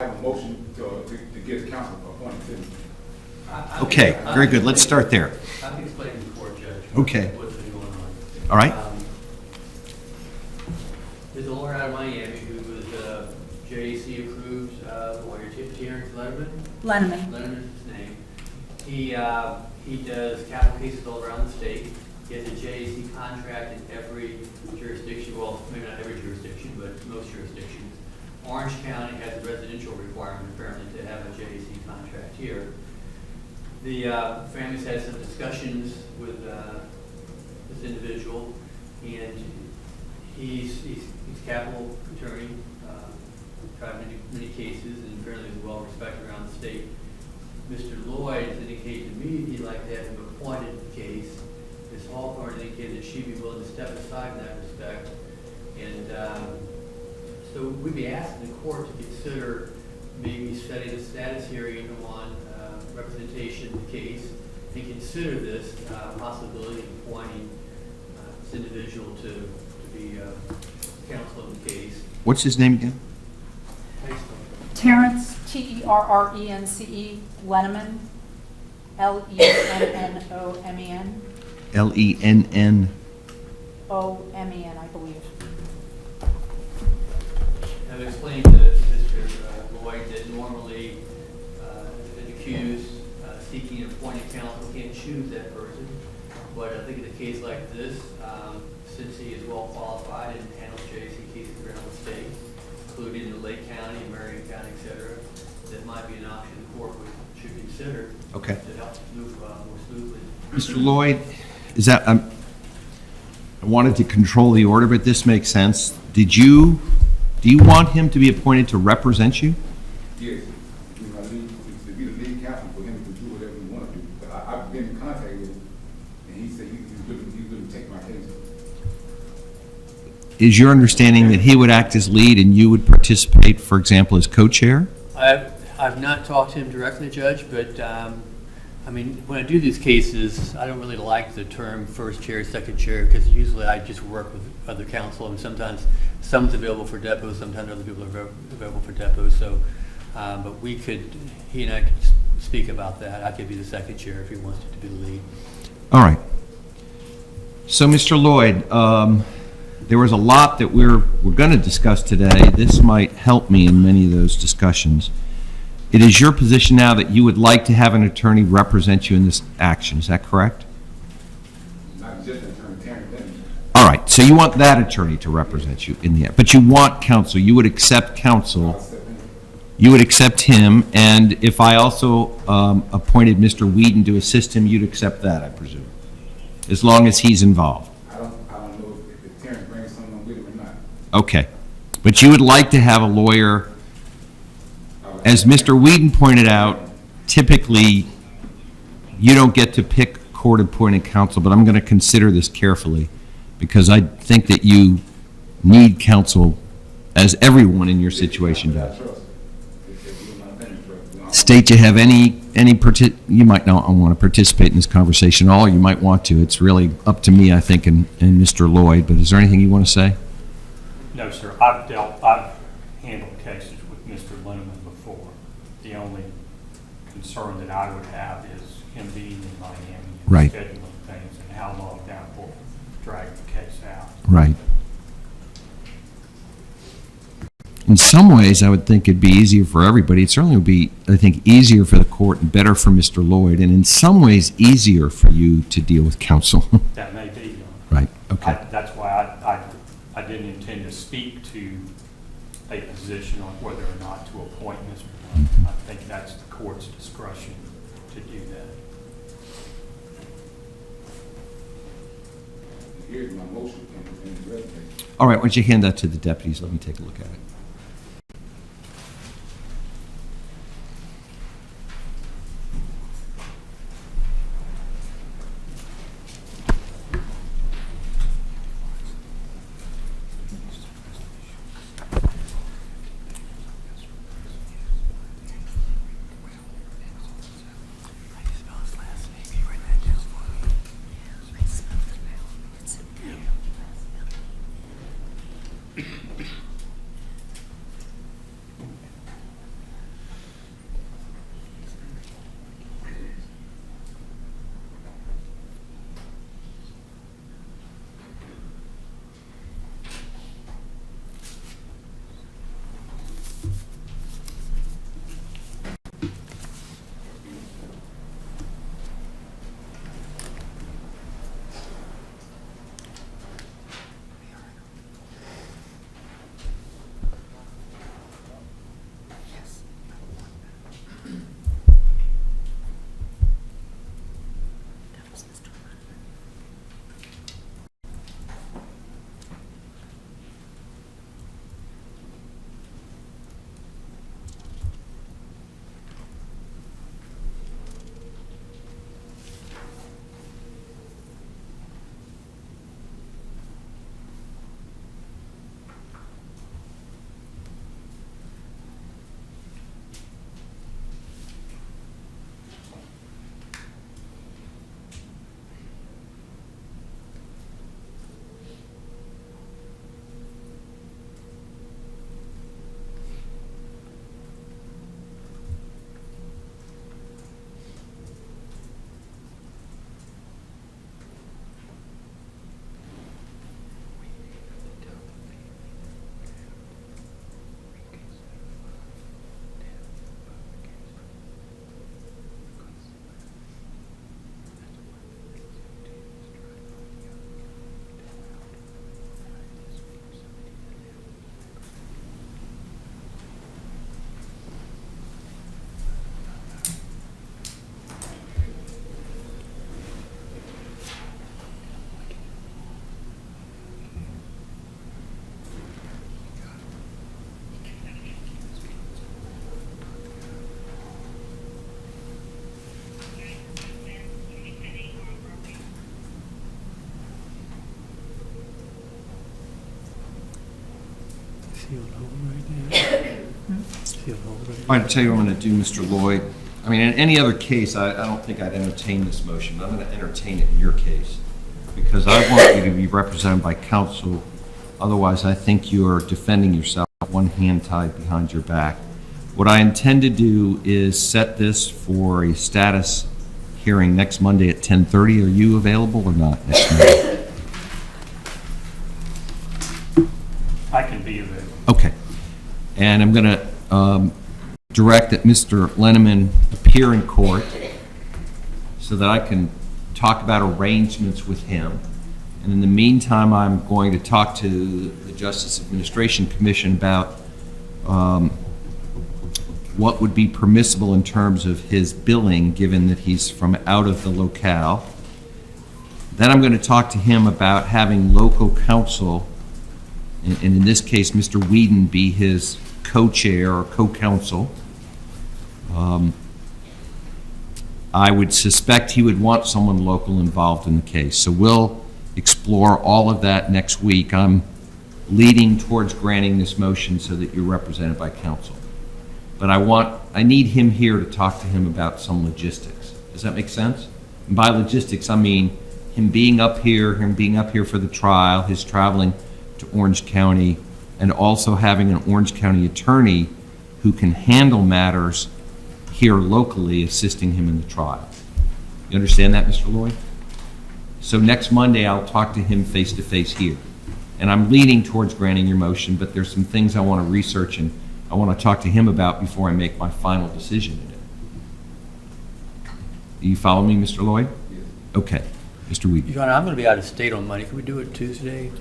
I have a motion to get counsel appointed to me. Okay, very good. Let's start there. I can explain to the court, Judge. Okay. What's been going on. All right. There's a lawyer out of Miami who was JAC approved lawyer, Terrence Lenneman. Lenneman's his name. He does capital cases all around the state. He has a JAC contract in every jurisdiction, well, maybe not every jurisdiction, but most jurisdictions. Orange County has a residential requirement apparently to have a JAC contract here. The family's had some discussions with this individual, and he's capital attorney, tried many cases, and apparently is well respected around the state. Mr. Loyd has indicated to me he'd like to have him appointed to the case. Ms. Hawthorne indicated that she'd be willing to step aside in that respect, and so we'd be asking the court to consider maybe setting a status hearing on representation of the case and consider this possibility of appointing this individual to be counsel in the case. What's his name again? Terrence, Terrence, Lenneman, Lennomen. Lenn. Omen, I believe. I've explained to Mr. Loyd that normally an accused seeking an appointed counsel can't choose that person, but I think in a case like this, since he is well qualified and handles JAC cases around the state, including in Lake County, Marion County, et cetera, that might be an option the court should consider. Okay. To help move more smoothly. Mr. Loyd, is that, I wanted to control the order, but this makes sense. Do you want him to be appointed to represent you? Yes, to be the lead counsel for him to do whatever he want to do. But I've been in contact with him, and he said he's willing to take my case. Is your understanding that he would act as lead and you would participate, for example, as co-chair? I've not talked to him directly, Judge, but I mean, when I do these cases, I don't really like the term first chair, second chair, because usually I just work with other counsel, and sometimes someone's available for depots, sometimes other people are available for depots. So, but he and I could speak about that. I could be the second chair if he wants to be the lead. All right. So, Mr. Loyd, there was a lot that we're going to discuss today. This might help me in many of those discussions. It is your position now that you would like to have an attorney represent you in this action. Is that correct? Not just an attorney, Terrence Lenneman. All right. So you want that attorney to represent you in the end. But you want counsel. You would accept counsel. I'll step in. You would accept him. And if I also appointed Mr. Whedon to assist him, you'd accept that, I presume, as long as he's involved. I don't know if Terrence brings someone with him or not. Okay. But you would like to have a lawyer. As Mr. Whedon pointed out, typically you don't get to pick court-appointed counsel, but I'm going to consider this carefully because I think that you need counsel, as everyone in your situation does. State, you have you might not want to participate in this conversation at all, you might want to. It's really up to me, I think, and Mr. Loyd, but is there anything you want to say? No, sir. I've handled cases with Mr. Lenneman before. The only concern that I would have is him being in Miami and Right. scheduling things and how long that will drag the case out. Right. In some ways, I would think it'd be easier for everybody. It certainly would be, I think, easier for the court and better for Mr. Loyd, and in some ways, easier for you to deal with counsel. That may be. Right, okay. That's why I didn't intend to speak to a position on whether or not to appoint Mr. Lenneman. I think that's the court's discretion to do that. Here's my motion and his resume. All right, why don't you hand that to the deputies? Let me take a look at it. All right, I'll tell you what I'm going to do, Mr. Lloyd. I mean, in any other case, I don't think I'd entertain this motion. I'm going to entertain it in your case because I want you to be represented by counsel. Otherwise, I think you're defending yourself, one hand tied behind your back. What I intend to do is set this for a status hearing next Monday at 10:30. Are you available or not next Monday? I can be available. Okay. And I'm going to direct that Mr. Lenneman appear in court so that I can talk about arrangements with him. And in the meantime, I'm going to talk to the Justice Administration Commission about what would be permissible in terms of his billing, given that he's from out of the locale. Then I'm going to talk to him about having local counsel, and in this case, Mr. Whedon be his co-chair or co-counsel. I would suspect he would want someone local involved in the case. So we'll explore all of that next week. I'm leading towards granting this motion so that you're represented by counsel. But I need him here to talk to him about some logistics. Does that make sense? And by logistics, I mean him being up here for the trial, his traveling to Orange County, and also having an Orange County attorney who can handle matters here locally, assisting him in the trial. You understand that, Mr. Lloyd? So next Monday, I'll talk to him face-to-face here. And I'm leaning towards granting your motion, but there's some things I want to research and I want to talk to him about before I make my final decision in it. Do you follow me, Mr. Lloyd? Yes. Okay. Mr. Whedon. Your Honor, I'm going to be out of state on Monday. Can we do it Tuesday?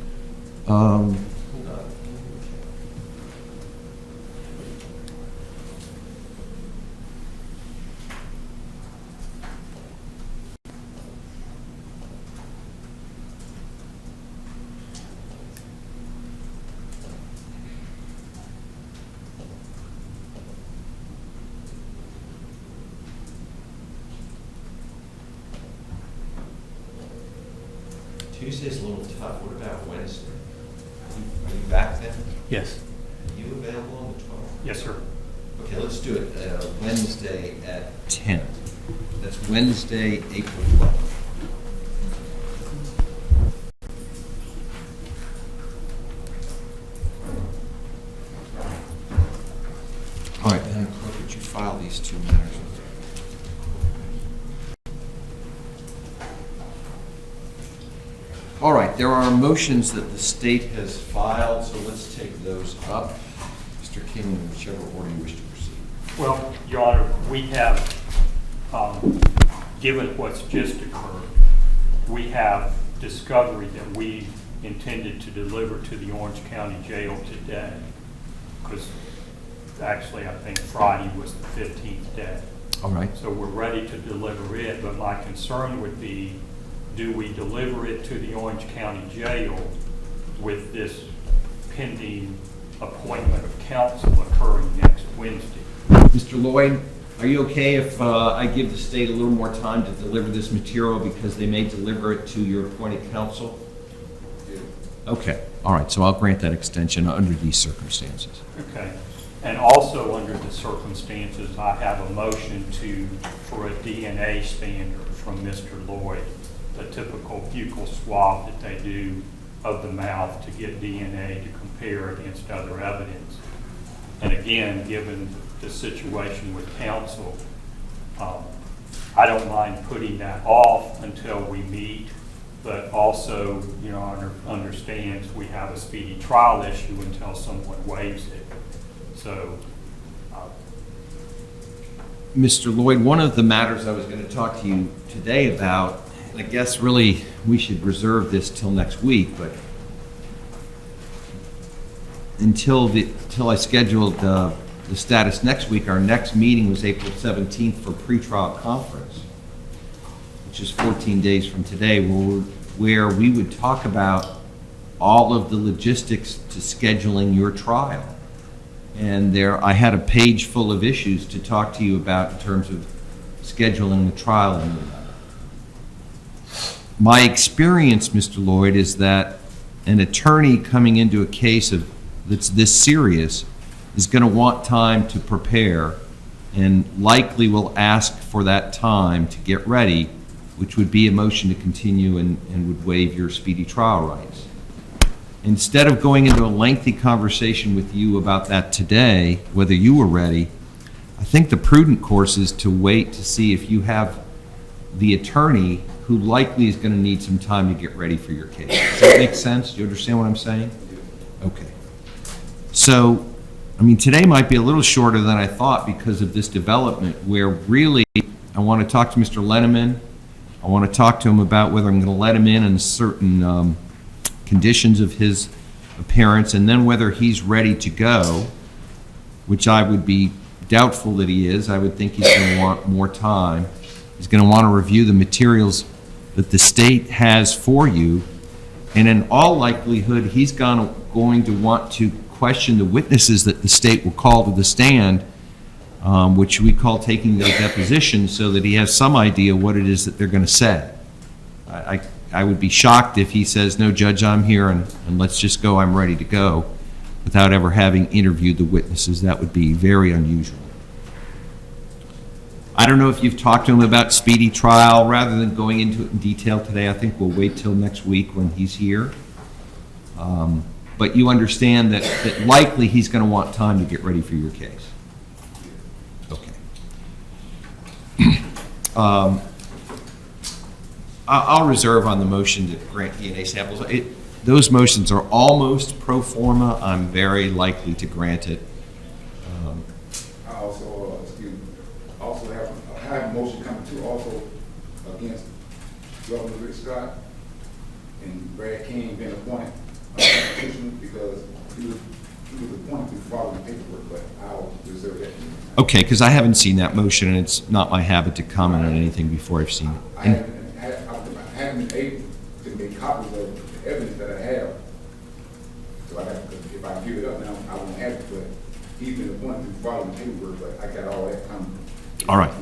Tuesday's a little tough. What about Wednesday? Are you back then? Yes. Are you available on the 12th? Yes, sir. Okay, let's do it Wednesday at 10. That's Wednesday, April 12th. All right, Madam Clerk, would you file these two matters? All right, there are motions that the state has filed, so let's take those up. Mr. King, in whichever order you wish to proceed. Well, Your Honor, we have, given what's just occurred, we have discovery that we intended to deliver to the Orange County Jail today, because actually I think Friday was the 15th day. All right. So we're ready to deliver it, but my concern would be, do we deliver it to the Orange County Jail with this pending appointment of counsel occurring next Wednesday? Mr. Lloyd, are you okay if I give the state a little more time to deliver this material because they may deliver it to your appointed counsel? Yeah. Okay. All right. So I'll grant that extension under these circumstances. Okay. And also under the circumstances, I have a motion for a DNA standard from Mr. Lloyd, the typical buccal swab that they do of the mouth to get DNA to compare against other evidence. And again, given the situation with counsel, I don't mind putting that off until we meet, but also, understands we have a speedy trial issue until someone waives it. So, Mr. Lloyd, one of the matters I was going to talk to you today about, and I guess really we should reserve this till next week, but until I scheduled the status next week, our next meeting was April 17th for pretrial conference, which is 14 days from today, where we would talk about all of the logistics to scheduling your trial. And I had a page full of issues to talk to you about in terms of scheduling the trial. My experience, Mr. Lloyd, is that an attorney coming into a case of that's this serious is going to want time to prepare and likely will ask for that time to get ready, which would be a motion to continue and would waive your speedy trial rights. Instead of going into a lengthy conversation with you about that today, whether you were ready, I think the prudent course is to wait to see if you have the attorney who likely is going to need some time to get ready for your case. Does that make sense? Do you understand what I'm saying? Okay. So, I mean, today might be a little shorter than I thought because of this development where really I want to talk to Mr. Lenneman. I want to talk to him about whether I'm going to let him in certain conditions of his appearance, and then whether he's ready to go, which I would be doubtful that he is. I would think he's going to want more time. He's going to want to review the materials that the state has for you, and in all likelihood, he's going to want to question the witnesses that the state will call to the stand, which we call taking their depositions, so that he has some idea what it is that they're going to say. I would be shocked if he says, no, Judge, I'm here, and let's just go, I'm ready to go, without ever having interviewed the witnesses. That would be very unusual. I don't know if you've talked to him about speedy trial. Rather than going into it in detail today, I think we'll wait till next week when he's here. But you understand that likely he's going to want time to get ready for your case. Okay. I'll reserve on the motion to grant DNA samples. Those motions are almost pro forma. I'm very likely to grant it. I also, I have a motion coming too also against Governor Rick Scott and Brad King being appointed because he was appointed to follow the paperwork, but I'll reserve that. Okay, because I haven't seen that motion, and it's not my habit to comment on anything before I've seen it. I haven't been able to make copies of the evidence that I have. So if I give it up now, I won't have it, but he's been appointed to follow the paperwork, but I got all that coming. All right.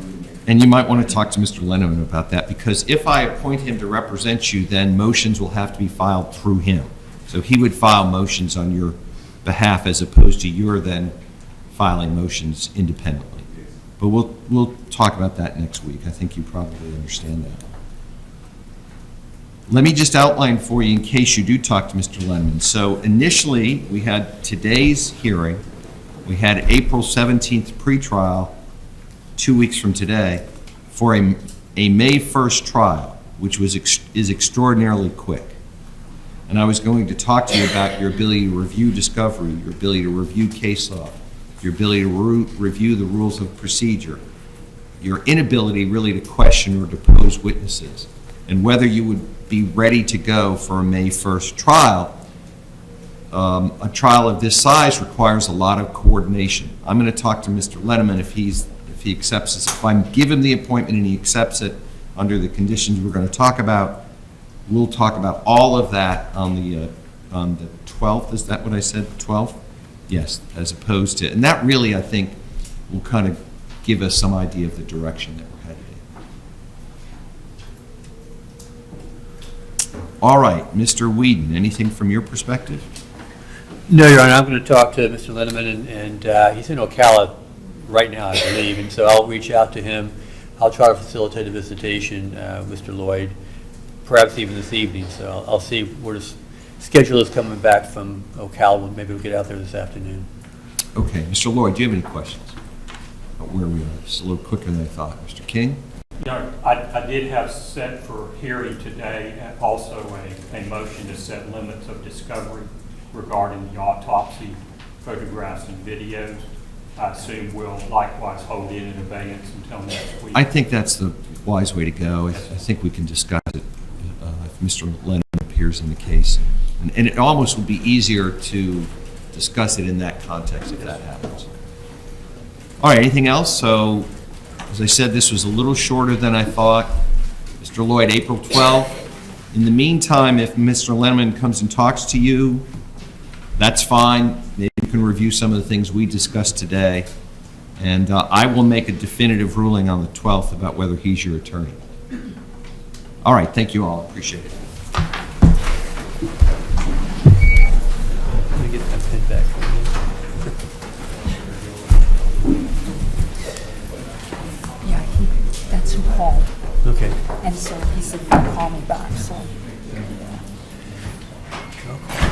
And you might want to talk to Mr. Lenneman about that, because if I appoint him to represent you, then motions will have to be filed through him. So he would file motions on your behalf as opposed to your then filing motions independently. But we'll talk about that next week. I think you probably understand that. Let me just outline for you in case you do talk to Mr. Lenneman. So initially, we had today's hearing. We had April 17th pretrial, 2 weeks from today, for a May 1st trial, which is extraordinarily quick. And I was going to talk to you about your ability to review discovery, your ability to review case law, your ability to review the rules of procedure, your inability really to question or depose witnesses, and whether you would be ready to go for a May 1st trial. A trial of this size requires a lot of coordination. I'm going to talk to Mr. Lenneman if he accepts this. If I give him the appointment and he accepts it under the conditions we're going to talk about, we'll talk about all of that on the 12th. Is that what I said, 12th? Yes, as opposed to, and that really, I think, will kind of give us some idea of the direction that we're headed in. All right, Mr. Whedon, anything from your perspective? No, Your Honor, I'm going to talk to Mr. Lenneman, and he's in Ocala right now, I believe, and so I'll reach out to him. I'll try to facilitate a visitation, Mr. Loyd, perhaps even this evening, so I'll see where his schedule is coming back from Ocala. Maybe we'll get out there this afternoon. Okay, Mr. Loyd, do you have any questions about where we are? Just a little quicker than I thought. Mr. King? No, I did have set for hearing today also a motion to set limits of discovery regarding the autopsy photographs and videos. I assume we'll likewise hold it in abeyance until next week. I think that's the wise way to go. I think we can discuss it if Mr. Lennon appears in the case. And it almost would be easier to discuss it in that context if that happens. All right, anything else? So, as I said, this was a little shorter than I thought. Mr. Loyd, April 12th. In the meantime, if Mr. Lenneman comes and talks to you, that's fine. Maybe you can review some of the things we discussed today. And I will make a definitive ruling on the 12th about whether he's your attorney. All right, thank you all. Appreciate it. get my pen back. Yeah, that's who called. Okay. And so he said, he'll call me back, so. I'll call